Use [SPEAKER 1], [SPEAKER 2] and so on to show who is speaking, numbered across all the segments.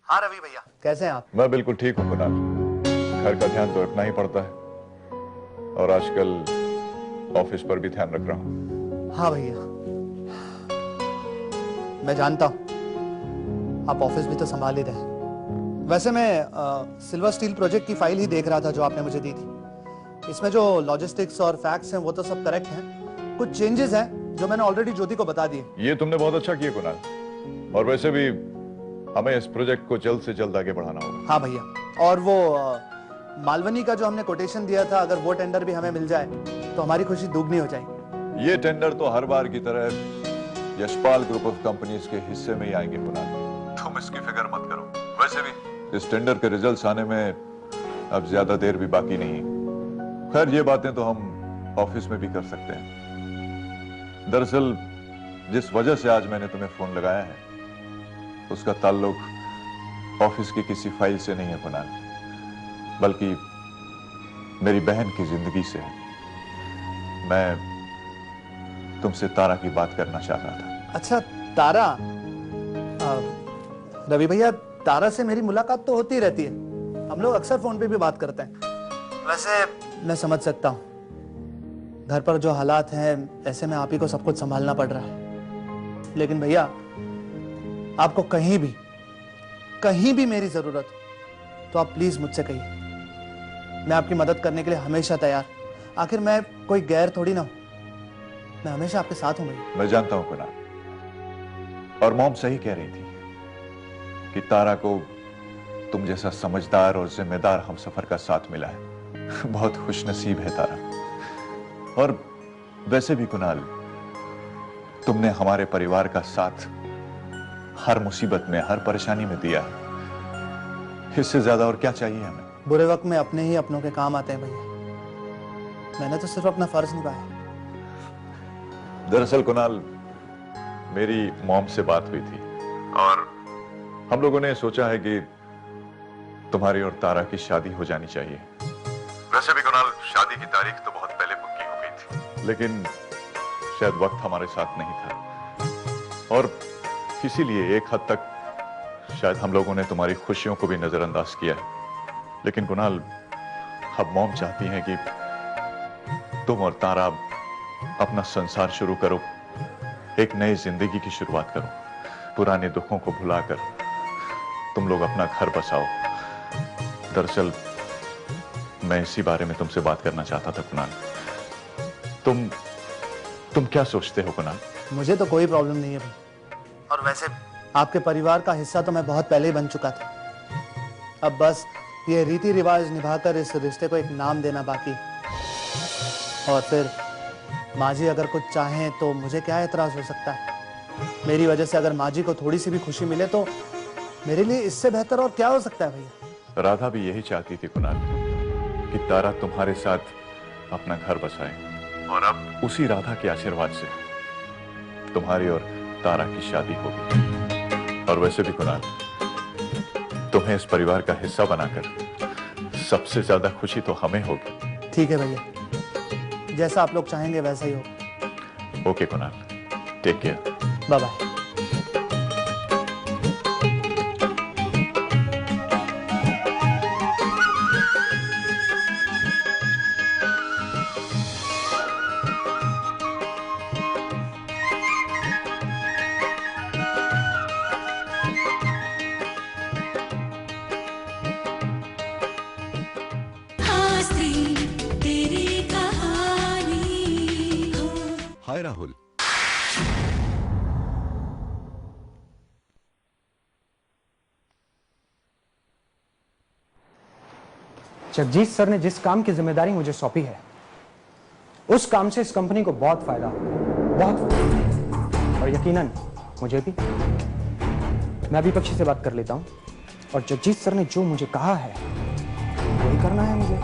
[SPEAKER 1] हाँ रवि भैया, कैसे हैं आप?
[SPEAKER 2] मैं बिल्कुल ठीक हूँ कुणाल। घर का ध्यान तो रखना ही पड़ता है और आजकल ऑफिस पर भी ध्यान रख रहा हूँ।
[SPEAKER 1] हाँ भैया, मैं जानता हूँ आप ऑफिस भी तो संभाल ही रहे हैं। वैसे मैं सिल्वर स्टील प्रोजेक्ट की फाइल ही देख रहा था जो आपने मुझे दी थी। इसमें जो लॉजिस्टिक्स और फैक्ट्स हैं वो तो सब करेक्ट हैं, कुछ चेंजेस हैं जो मैंने ऑलरेडी ज्योति को बता दिए।
[SPEAKER 2] ये तुमने बहुत अच्छा किया कुणाल, और वैसे भी हमें इस प्रोजेक्ट को जल्द से जल्द आगे बढ़ाना होगा।
[SPEAKER 1] हाँ भैया, और वो मालवनी का जो हमने कोटेशन दिया था, अगर वो टेंडर भी हमें मिल जाए तो हमारी खुशी दुगनी हो जाएगी।
[SPEAKER 2] ये टेंडर तो हर बार की तरह यशपाल ग्रुप ऑफ कंपनीज के हिस्से में ही आएंगे कुणाल, तुम इसकी फिक्र मत करो। वैसे भी इस टेंडर के रिजल्ट्स आने में अब ज्यादा देर भी बाकी नहीं। खैर ये बातें तो हम ऑफिस में भी कर सकते हैं। दरअसल जिस वजह से आज मैंने तुम्हें फोन लगाया है उसका ताल्लुक ऑफिस की किसी फाइल से नहीं है कुणाल, बल्कि मेरी बहन की जिंदगी से है। मैं तुमसे तारा की बात करना चाह रहा था।
[SPEAKER 1] अच्छा तारा, रवि भैया तारा से मेरी मुलाकात तो होती रहती है, हम लोग अक्सर फोन पे भी बात करते हैं। वैसे मैं समझ सकता हूँ घर पर जो हालात हैं, ऐसे में आप ही को सब कुछ संभालना पड़ रहा है। लेकिन भैया आपको कहीं भी मेरी जरूरत हो तो आप प्लीज मुझसे कहिए। मैं आपकी मदद करने के लिए हमेशा तैयार। आखिर मैं कोई गैर थोड़ी ना हूं, मैं हमेशा आपके साथ हूं भैया।
[SPEAKER 2] मैं जानता हूं कुणाल, और मॉम सही कह रही थी कि तारा को तुम जैसा समझदार और जिम्मेदार हमसफर का साथ मिला है। बहुत खुशनसीब है तारा। और वैसे भी कुणाल, तुमने हमारे परिवार का साथ हर मुसीबत में, हर परेशानी में दिया है। इससे ज्यादा और क्या चाहिए हमें?
[SPEAKER 1] बुरे वक्त में अपने ही अपनों के काम आते हैं भैया। मैंने तो सिर्फ अपना फर्ज निभाया।
[SPEAKER 2] दरअसल कुणाल, मेरी मॉम से बात हुई थी और हम लोगों ने सोचा है कि तुम्हारी और तारा की शादी हो जानी चाहिए। वैसे भी कुणाल, शादी की तारीख तो बहुत पहले पक्की हो गई थी, लेकिन शायद वक्त हमारे साथ नहीं था और इसीलिए एक हद तक शायद हम लोगों ने तुम्हारी खुशियों को भी नजरअंदाज किया है। लेकिन कुणाल, अब मॉम चाहती हैं कि तुम और तारा अपना संसार शुरू करो, एक नई जिंदगी की शुरुआत करो। पुराने दुखों को भुलाकर तुम लोग अपना घर बसाओ। दरअसल मैं इसी बारे में तुमसे बात करना चाहता था कुणाल। तुम क्या सोचते हो कुणाल?
[SPEAKER 1] मुझे तो कोई प्रॉब्लम नहीं है भाई, और वैसे आपके परिवार का हिस्सा तो मैं बहुत पहले ही बन चुका था। अब बस ये रीति रिवाज निभाकर इस रिश्ते को एक नाम देना बाकी। और फिर माँ जी अगर कुछ चाहें तो मुझे क्या एतराज हो सकता है? मेरी वजह से अगर माँ जी को थोड़ी सी भी खुशी मिले तो मेरे लिए इससे बेहतर और क्या हो सकता है भैया?
[SPEAKER 2] राधा भी यही चाहती थी कुणाल कि तारा तुम्हारे साथ अपना घर बसाए, और अब उसी राधा के आशीर्वाद से तुम्हारी और तारा की शादी होगी। और वैसे भी कुणाल, तुम्हें इस परिवार का हिस्सा बनाकर सबसे ज्यादा खुशी तो हमें होगी।
[SPEAKER 1] ठीक है भैया, जैसा आप लोग चाहेंगे वैसा ही होगा।
[SPEAKER 2] Okay Kunal, take care,
[SPEAKER 1] bye bye.
[SPEAKER 3] Hi Rahul,
[SPEAKER 4] Jagjit sir ने जिस काम की जिम्मेदारी मुझे सौंपी है, उस काम से इस कंपनी को बहुत फायदा होगा, बहुत फायदा। और यकीनन मुझे भी। मैं अभी पक्षी से बात कर लेता हूं, और जगजीत सर ने जो मुझे कहा है वही करना है मुझे।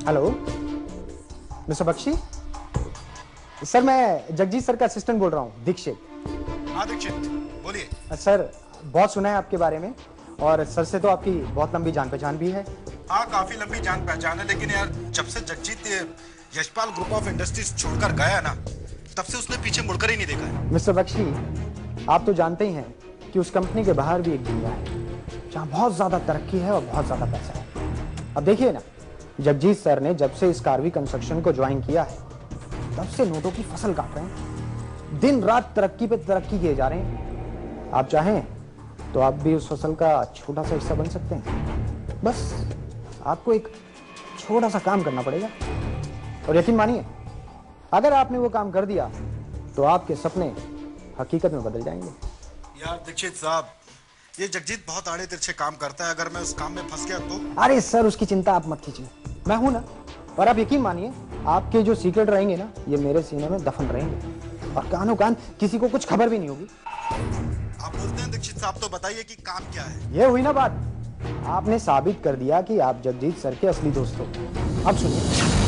[SPEAKER 4] हेलो मिस्टर बख्शी सर, मैं जगजीत सर का असिस्टेंट बोल रहा हूं, दीक्षित।
[SPEAKER 3] हाँ दीक्षित, बोलिए।
[SPEAKER 4] सर बहुत सुना है आपके बारे में, और सर से तो आपकी बहुत लंबी जान पहचान भी है।
[SPEAKER 3] हाँ, काफी लंबी जान पहचान है, लेकिन यार जब से Jagjit Yashpal group of industries छोड़कर गया ना, तब से उसने पीछे मुड़कर ही नहीं देखा है।
[SPEAKER 4] मिस्टर बख्शी, आप तो जानते ही हैं कि उस कंपनी के बाहर भी एक दुनिया है जहां बहुत ज्यादा तरक्की है और बहुत ज्यादा पैसा है। अब देखिए ना, जगजीत सर ने जब से इस कार्वी कंस्ट्रक्शन को ज्वाइन किया है तब से नोटों की फसल काट रहे हैं, दिन रात तरक्की पे तरक्की किए जा रहे हैं। आप चाहें तो आप भी उस फसल का छोटा सा हिस्सा बन सकते हैं। बस आपको एक छोटा सा काम करना पड़ेगा और यकीन मानिए, अगर आपने वो काम कर दिया तो आपके सपने हकीकत में बदल जाएंगे।
[SPEAKER 3] यार दीक्षित साहब, ये जगजीत बहुत आड़े तिरछे काम करता है, अगर मैं उस काम में फंस गया तो?
[SPEAKER 4] अरे सर, उसकी चिंता आप मत कीजिए, मैं हूं ना। और आप यकीन मानिए, आपके जो सीक्रेट रहेंगे ना, ये मेरे सीने में दफन रहेंगे और कानों कान किसी को कुछ खबर भी नहीं होगी।
[SPEAKER 3] आप बोलते हैं दीक्षित साहब, तो बताइए कि काम क्या है?
[SPEAKER 4] ये हुई ना बात, आपने साबित कर दिया कि आप जगजीत सर के असली दोस्त हो। अब सुनिए,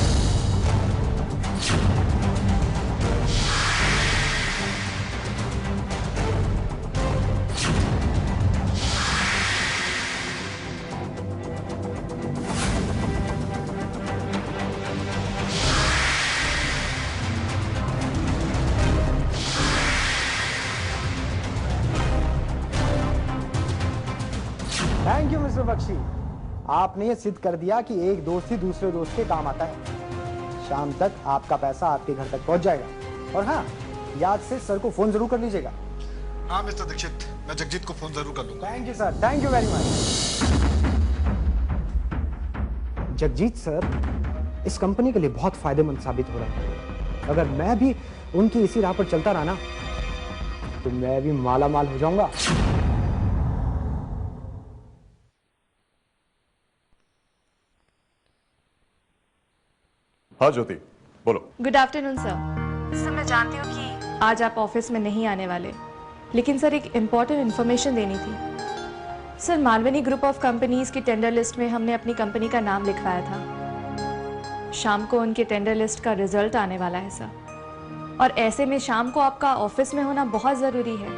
[SPEAKER 4] थैंक यू मिस्टर बख्शी, आपने ये सिद्ध कर दिया कि एक दोस्त ही दूसरे दोस्त के काम आता है। शाम तक आपका पैसा आपके घर तक पहुंच जाएगा। और हाँ, याद से सर को फोन जरूर कर लीजिएगा।
[SPEAKER 3] हाँ मिस्टर दीक्षित, मैं जगजीत को फोन जरूर कर लूंगा।
[SPEAKER 4] Thank you sir, thank you very much. Jagjit sir इस कंपनी के लिए बहुत फायदेमंद साबित हो रहा है। अगर मैं भी उनकी इसी राह पर चलता रहा ना, तो मैं भी माला माल हो जाऊंगा।
[SPEAKER 2] हाँ ज्योति, बोलो।
[SPEAKER 5] Good afternoon sir. मैं जानती हूँ कि आज आप ऑफिस में नहीं आने वाले, लेकिन सर एक इम्पॉर्टेंट इन्फॉर्मेशन देनी थी। Sir, Malvani group of companies की टेंडर लिस्ट में हमने अपनी कंपनी का नाम लिखवाया था। शाम को उनके टेंडर लिस्ट का रिजल्ट आने वाला है सर, और ऐसे में शाम को आपका ऑफिस में होना बहुत ज़रूरी है।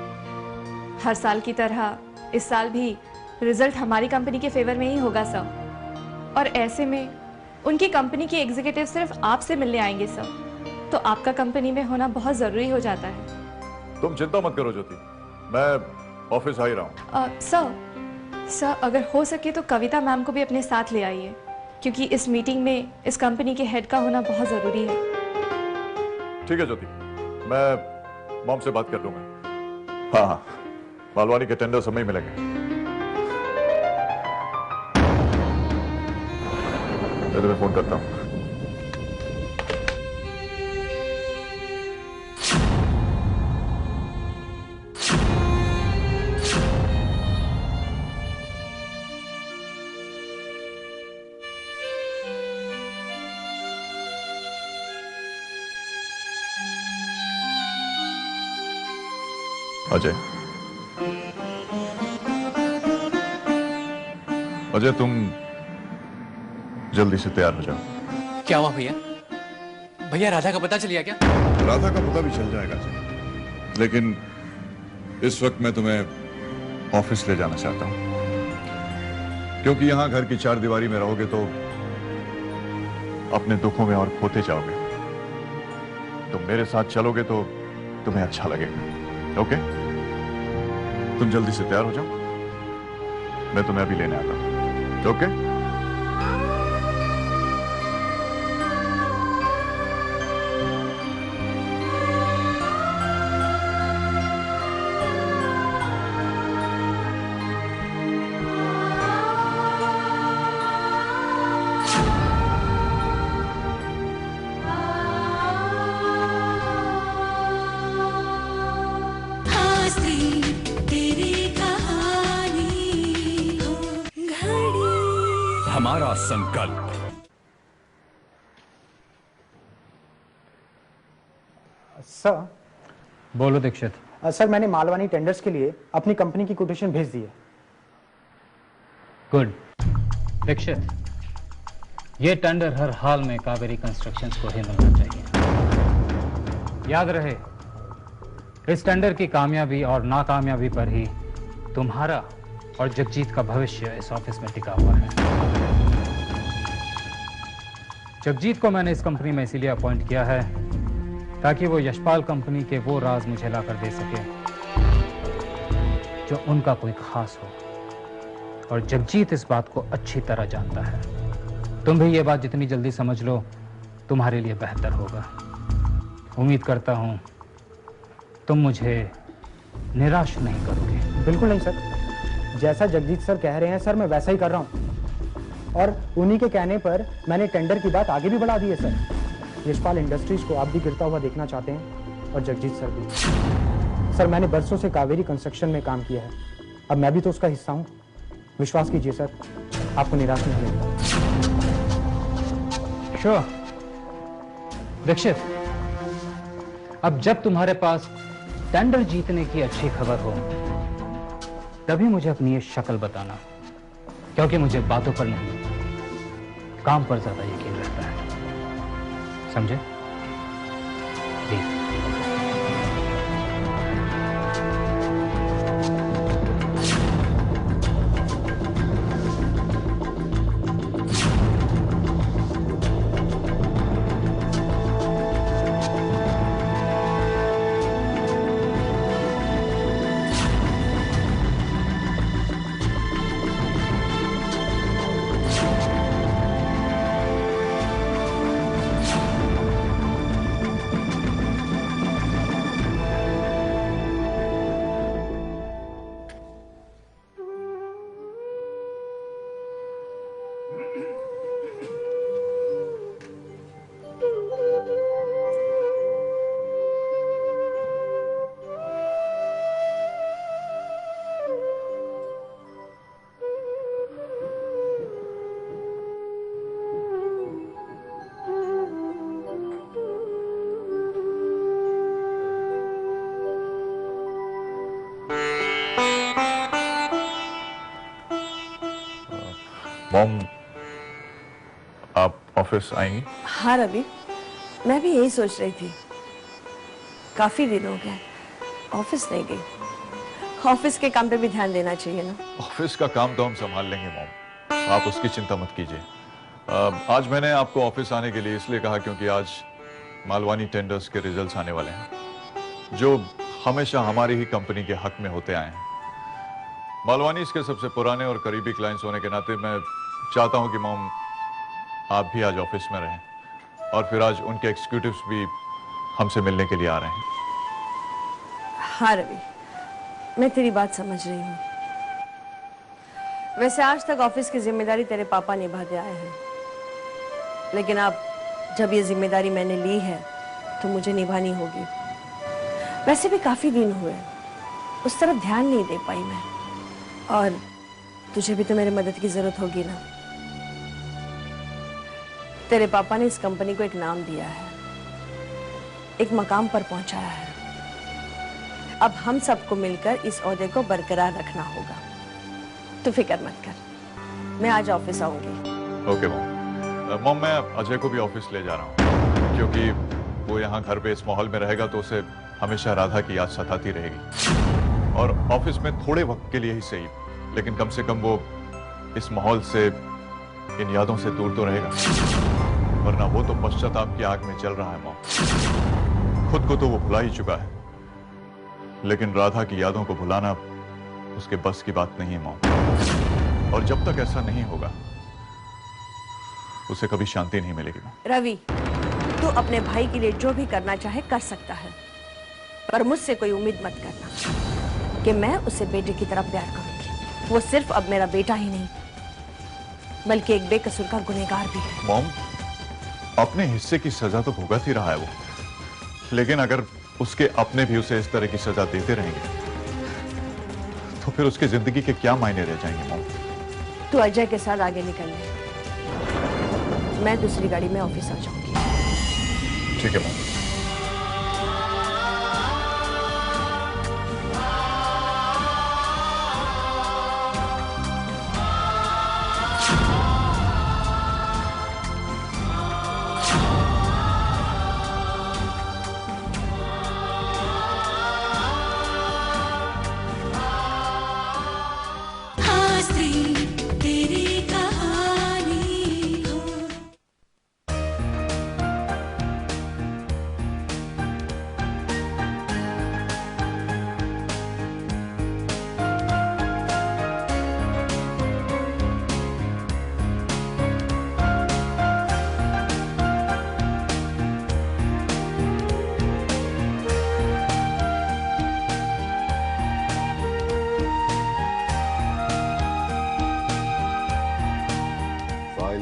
[SPEAKER 5] हर साल की तरह इस साल भी रिजल्ट हमारी कंपनी के फेवर में ही होगा सर, और ऐसे में उनकी कंपनी के एग्जीक्यूटिव सिर्फ आपसे मिलने आएंगे सर, तो आपका कंपनी में होना बहुत जरूरी हो जाता है।
[SPEAKER 2] तुम चिंता मत करो ज्योति, मैं ऑफिस आ ही रहा हूँ।
[SPEAKER 5] सर अगर हो सके तो कविता मैम को भी अपने साथ ले आइए, क्योंकि इस मीटिंग में इस कंपनी के हेड का होना बहुत जरूरी है।
[SPEAKER 2] ठीक है ज्योति, मैं मॉम से बात कर लूंगा। हाँ, मालवानी के टेंडर समय मिलेंगे। मैं तुम्हें फोन करता हूँ। अजय, अजय तुम जल्दी से तैयार हो जाओ।
[SPEAKER 6] क्या हुआ भैया? भैया राधा का पता चल गया क्या?
[SPEAKER 2] राधा का पता भी चल जाएगा जी, लेकिन इस वक्त मैं तुम्हें ऑफिस ले जाना चाहता हूं, क्योंकि यहां घर की चार दीवारी में रहोगे तो अपने दुखों में और खोते जाओगे। तुम मेरे साथ चलोगे तो तुम्हें अच्छा लगेगा। ओके, तुम जल्दी से तैयार हो जाओ, मैं तुम्हें अभी लेने आता हूं। ओके?
[SPEAKER 7] हमारा संकल्प।
[SPEAKER 4] सर।
[SPEAKER 6] बोलो दीक्षित।
[SPEAKER 4] सर, मैंने मालवानी टेंडर्स के लिए अपनी कंपनी की कोटेशन भेज दी है।
[SPEAKER 6] गुड। दीक्षित, ये टेंडर हर हाल में कावेरी कंस्ट्रक्शंस को ही मिलना चाहिए। याद रहे, इस टेंडर की कामयाबी और नाकामयाबी पर ही तुम्हारा और जगजीत का भविष्य इस ऑफिस में टिका हुआ है। जगजीत को मैंने इस कंपनी में इसीलिए अपॉइंट किया है ताकि वो यशपाल कंपनी के वो राज मुझे लाकर दे सके जो उनका कोई खास हो, और जगजीत इस बात को अच्छी तरह जानता है। तुम भी ये बात जितनी जल्दी समझ लो तुम्हारे लिए बेहतर होगा। उम्मीद करता हूं तुम मुझे निराश नहीं करोगे।
[SPEAKER 4] बिल्कुल नहीं सर, जैसा जगजीत सर कह रहे हैं सर मैं वैसा ही कर रहा हूँ, और उन्हीं के कहने पर मैंने टेंडर की बात आगे भी बढ़ा दी है सर। यशपाल इंडस्ट्रीज को आप भी गिरता हुआ देखना चाहते हैं और जगजीत सर भी। सर मैंने बरसों से कावेरी कंस्ट्रक्शन में काम किया है, अब मैं भी तो उसका हिस्सा हूँ। विश्वास कीजिए सर, आपको निराश नहीं होगा।
[SPEAKER 6] श्योर दीक्षित, अब जब तुम्हारे पास टेंडर जीतने की अच्छी खबर हो तभी मुझे अपनी ये शक्ल बताना, क्योंकि मुझे बातों पर नहीं काम पर ज्यादा यकीन रहता है, समझे? प्लीज।
[SPEAKER 2] मॉम, आप ऑफिस आएंगी?
[SPEAKER 8] हाँ रवि, मैं भी यही सोच रही थी। काफी दिन हो गए ऑफिस नहीं गई। ऑफिस के काम पे भी ध्यान देना चाहिए ना।
[SPEAKER 2] ऑफिस का काम तो हम संभाल लेंगे मॉम, आप उसकी चिंता मत कीजिए। आज मैंने आपको ऑफिस आने के लिए इसलिए कहा क्योंकि आज मालवानी टेंडर्स के रिजल्ट्स आने वाले हैं, जो हमेशा हमारी ही कंपनी के हक में होते आए हैं। मालवानी इसके सबसे पुराने और करीबी क्लाइंट्स होने के नाते मैं चाहता हूं कि मॉम आप भी आज ऑफिस में रहें, और फिर आज उनके एग्जीक्यूटिव्स भी हमसे मिलने के लिए आ रहे हैं।
[SPEAKER 8] हाँ रवि, मैं तेरी बात समझ रही हूँ। वैसे आज तक ऑफिस की जिम्मेदारी तेरे पापा निभाते आए हैं, लेकिन अब जब ये जिम्मेदारी मैंने ली है तो मुझे निभानी होगी। वैसे भी काफी दिन हुए, उस तरफ ध्यान नहीं दे पाई मैं, और तुझे भी तो मेरी मदद की जरूरत होगी ना। तेरे पापा ने इस कंपनी को एक नाम दिया है, एक मकाम पर पहुंचाया है। अब हम सबको मिलकर इस ओहदे को बरकरार रखना होगा। तू फिक्र मत कर, मैं आज ऑफिस आऊंगी।
[SPEAKER 2] Okay mom. मॉम, मैं अजय को भी ऑफिस ले जा रहा हूँ, क्योंकि वो यहाँ घर पे इस माहौल में रहेगा तो उसे हमेशा राधा की याद सताती रहेगी। और ऑफिस में थोड़े वक्त के लिए ही सही, लेकिन कम से कम वो इस माहौल से, इन यादों से दूर तो रहेगा, वरना वो तो पश्चाताप की आग में जल रहा है मॉम। खुद को तो वो भुला ही चुका है, लेकिन राधा की यादों को भुलाना उसके बस की बात नहीं है मॉम। और जब तक ऐसा नहीं होगा उसे कभी शांति नहीं मिलेगी मॉम।
[SPEAKER 8] रवि, तू अपने भाई के लिए जो भी करना चाहे कर सकता है, पर मुझसे कोई उम्मीद मत करना कि मैं उसे बेटे की तरह प्यार करूंगी। वो सिर्फ अब मेरा बेटा ही नहीं, बल्कि एक बेकसूर का गुनहगार भी है।
[SPEAKER 2] मॉम, अपने हिस्से की सजा तो भुगत ही रहा है वो, लेकिन अगर उसके अपने भी उसे इस तरह की सजा देते रहेंगे तो फिर उसकी जिंदगी के क्या मायने रह जाएंगे मॉम।
[SPEAKER 8] तू अजय के साथ आगे निकल ले, मैं दूसरी गाड़ी में ऑफिस आ जाऊंगी।
[SPEAKER 2] ठीक है मॉम।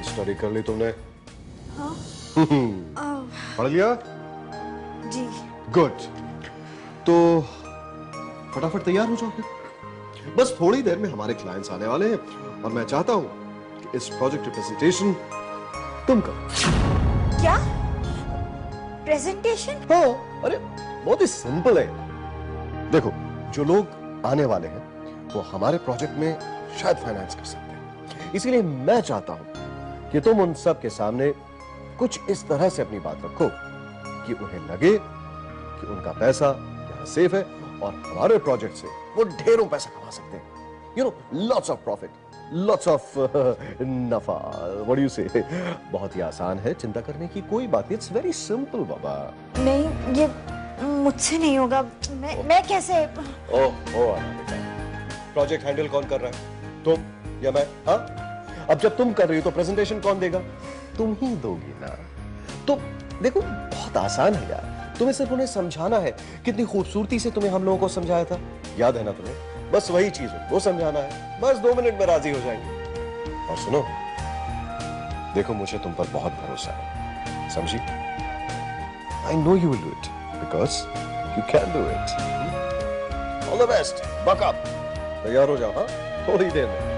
[SPEAKER 9] स्टडी कर ली तुमने?
[SPEAKER 10] हाँ?
[SPEAKER 9] पढ़ लिया?
[SPEAKER 10] जी।
[SPEAKER 9] गुड। तो फटाफट तैयार हो जाओ फिर। बस थोड़ी देर में हमारे क्लाइंट्स आने वाले हैं और मैं चाहता हूं कि इस प्रोजेक्ट की प्रेजेंटेशन तुम करो।
[SPEAKER 10] क्या? प्रेजेंटेशन?
[SPEAKER 9] हाँ, अरे बहुत ही सिंपल है। देखो, जो लोग आने वाले हैं वो हमारे प्रोजेक्ट में शायद फाइनेंस कर सकते हैं, इसीलिए मैं चाहता हूं कि तुम उन सब के सामने कुछ इस तरह से अपनी बात रखो कि उन्हें लगे कि उनका पैसा यहां सेफ है और हमारे प्रोजेक्ट से वो ढेरों पैसा कमा सकते हैं। You know, lots of profit, lots of नफा। व्हाट डू यू से? बहुत ही आसान है, चिंता करने की कोई बात नहीं। इट्स वेरी सिंपल बाबा।
[SPEAKER 10] नहीं, ये मुझसे नहीं होगा। मैं कैसे?
[SPEAKER 9] प्रोजेक्ट हैंडल कौन कर रहा है, तुम या मैं? हाँ, अब जब तुम कर रही हो तो प्रेजेंटेशन कौन देगा? तुम ही दोगी ना। तो देखो, बहुत आसान है यार, तुम्हें सिर्फ उन्हें समझाना है। कितनी खूबसूरती से तुम्हें हम लोगों को समझाया था, याद है ना तुम्हें? बस वही चीज वो समझाना है, बस 2 मिनट में राजी हो जाएंगे। और सुनो, देखो मुझे तुम पर बहुत भरोसा है, समझी? I know you will do it because you can do it. All the best, buck up, तैयार हो जाओ। हाँ, थोड़ी देर में।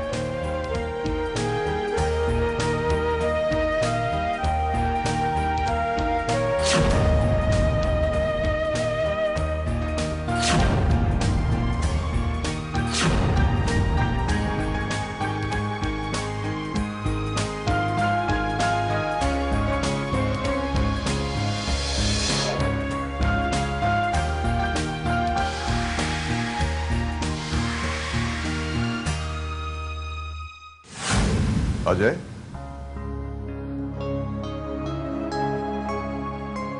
[SPEAKER 2] अजय,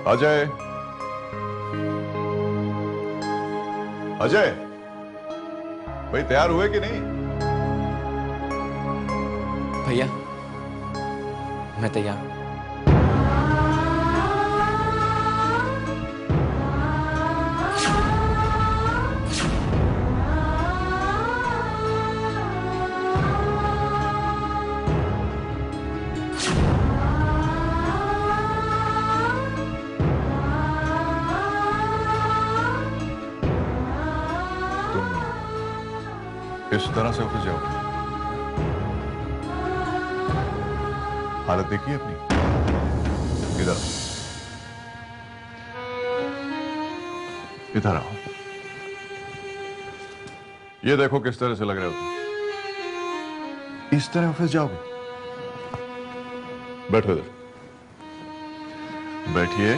[SPEAKER 2] अजय, अजय, भाई तैयार हुए कि नहीं?
[SPEAKER 11] भैया, मैं तैयार हूं।
[SPEAKER 2] इस तरह से ऑफिस जाओ? हालत देखिए अपनी। इधर इधर आओ। ये देखो किस तरह से लग रहे हो तुम। इस तरह ऑफिस जाओगे? बैठो इधर, बैठिए।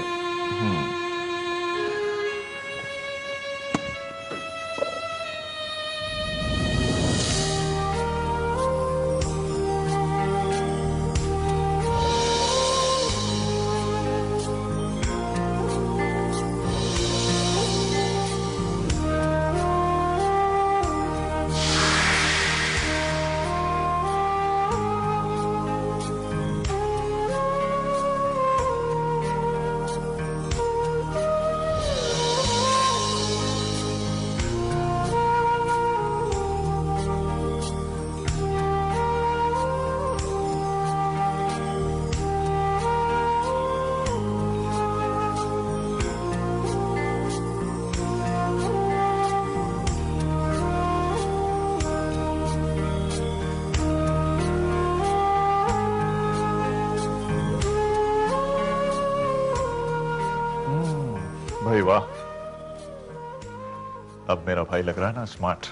[SPEAKER 2] भाई वाह, अब मेरा भाई लग रहा है ना स्मार्ट।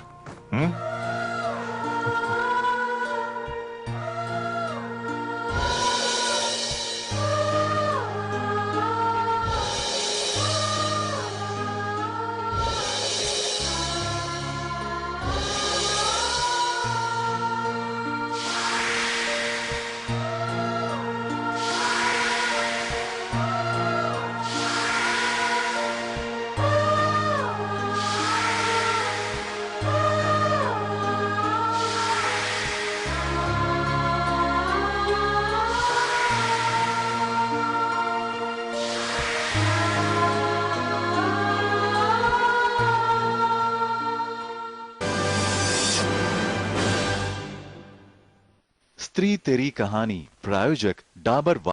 [SPEAKER 12] स्त्री तेरी कहानी, प्रायोजक डाबर